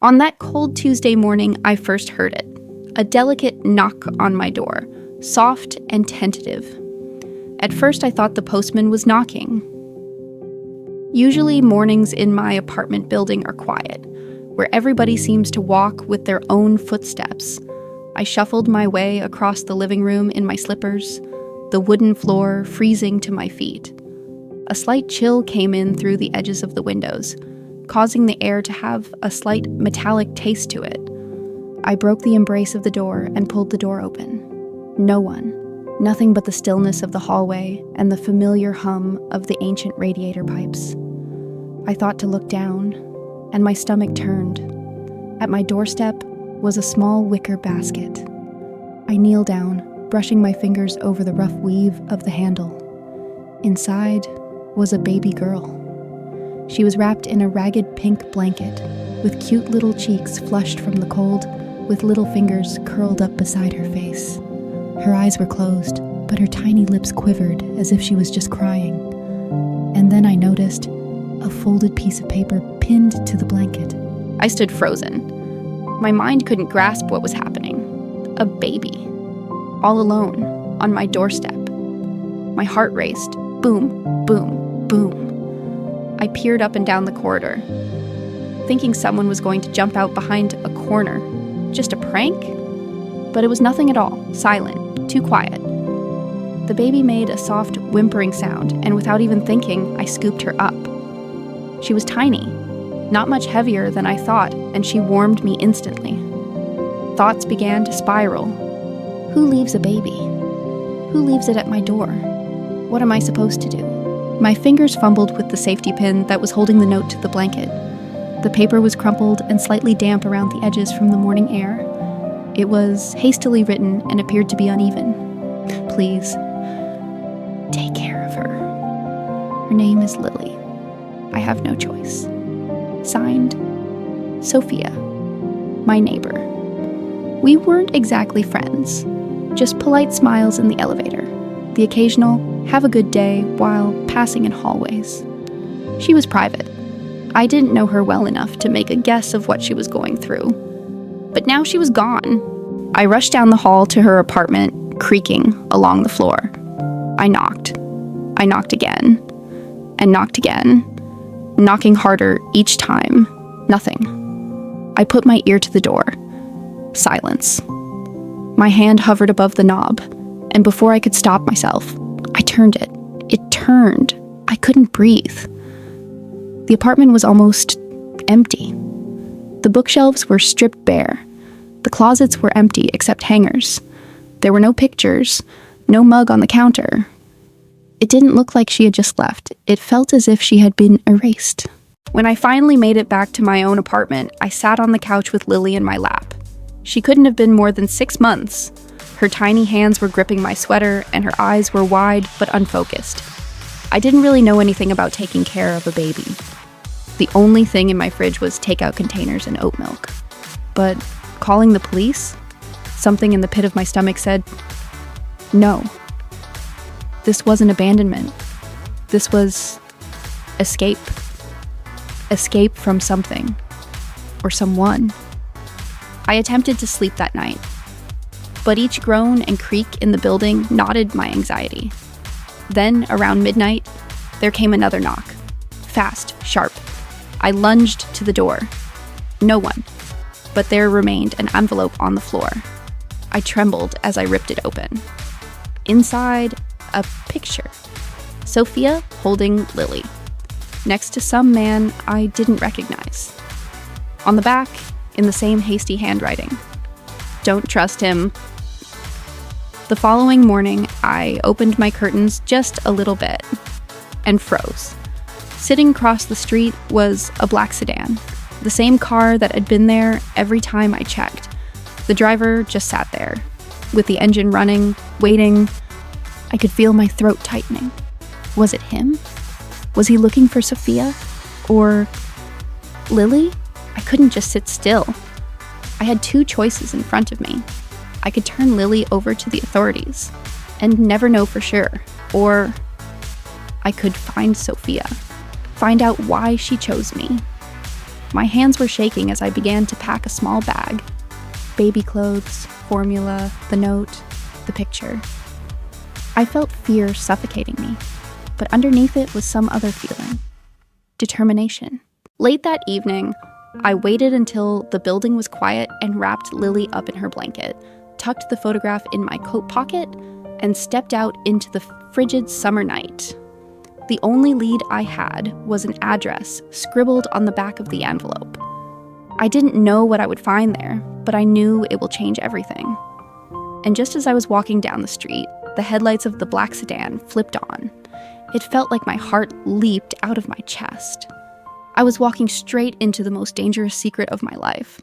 On that cold Tuesday morning, I first heard it. A delicate knock on my door, soft and tentative. At first, I thought the postman was knocking. Usually, mornings in my apartment building are quiet, where everybody seems to walk with their own footsteps. I shuffled my way across the living room in my slippers, the wooden floor freezing to my feet. A slight chill came in through the edges of the windows, causing the air to have a slight metallic taste to it. I broke the embrace of the door and pulled the door open. No one. Nothing but the stillness of the hallway and the familiar hum of the ancient radiator pipes. I thought to look down, and my stomach turned. At my doorstep was a small wicker basket. I kneel down, brushing my fingers over the rough weave of the handle. Inside was a baby girl. She was wrapped in a ragged pink blanket, with cute little cheeks flushed from the cold, with little fingers curled up beside her face. Her eyes were closed, but her tiny lips quivered as if she was just crying. And then I noticed a folded piece of paper pinned to the blanket. I stood frozen. My mind couldn't grasp what was happening. A baby. All alone, on my doorstep. My heart raced. Boom, boom, boom. I peered up and down the corridor, thinking someone was going to jump out behind a corner. Just a prank? But it was nothing at all. Silent. Too quiet. The baby made a soft whimpering sound, and without even thinking, I scooped her up. She was tiny, not much heavier than I thought, and she warmed me instantly. Thoughts began to spiral. Who leaves a baby? Who leaves it at my door? What am I supposed to do? My fingers fumbled with the safety pin that was holding the note to the blanket. The paper was crumpled and slightly damp around the edges from the morning air. It was hastily written and appeared to be uneven. Please, take care of her. Her name is Lily. I have no choice. Signed, Sophia, my neighbor. We weren't exactly friends, just polite smiles in the elevator, the occasional have a good day while passing in hallways. She was private. I didn't know her well enough to make a guess of what she was going through. But now she was gone. I rushed down the hall to her apartment, creaking along the floor. I knocked. I knocked again. And knocked again, knocking harder each time. Nothing. I put my ear to the door. Silence. My hand hovered above the knob, and before I could stop myself, I turned it. It turned. I couldn't breathe. The apartment was almost empty. The bookshelves were stripped bare. The closets were empty except hangers. There were no pictures, no mug on the counter. It didn't look like she had just left. It felt as if she had been erased. When I finally made it back to my own apartment, I sat on the couch with Lily in my lap. She couldn't have been more than 6 months. Her tiny hands were gripping my sweater, and her eyes were wide but unfocused. I didn't really know anything about taking care of a baby. The only thing in my fridge was takeout containers and oat milk. But calling the police? Something in the pit of my stomach said, no. This wasn't abandonment. This was escape. Escape from something. Or someone. I attempted to sleep that night, but each groan and creak in the building knotted my anxiety. Then, around midnight, there came another knock. Fast, sharp. I lunged to the door. No one. But there remained an envelope on the floor. I trembled as I ripped it open. Inside, a picture. Sophia holding Lily, next to some man I didn't recognize. On the back, in the same hasty handwriting, don't trust him. The following morning, I opened my curtains just a little bit and froze. Sitting across the street was a black sedan, the same car that had been there every time I checked. The driver just sat there, with the engine running, waiting. I could feel my throat tightening. Was it him? Was he looking for Sophia? Or Lily? I couldn't just sit still. I had 2 choices in front of me. I could turn Lily over to the authorities and never know for sure. Or I could find Sophia, find out why she chose me. My hands were shaking as I began to pack a small bag. Baby clothes, formula, the note, the picture. I felt fear suffocating me, but underneath it was some other feeling. Determination. Late that evening, I waited until the building was quiet and wrapped Lily up in her blanket, tucked the photograph in my coat pocket, and stepped out into the frigid summer night. The only lead I had was an address scribbled on the back of the envelope. I didn't know what I would find there, but I knew it will change everything. And just as I was walking down the street, the headlights of the black sedan flipped on. It felt like my heart leaped out of my chest. I was walking straight into the most dangerous secret of my life.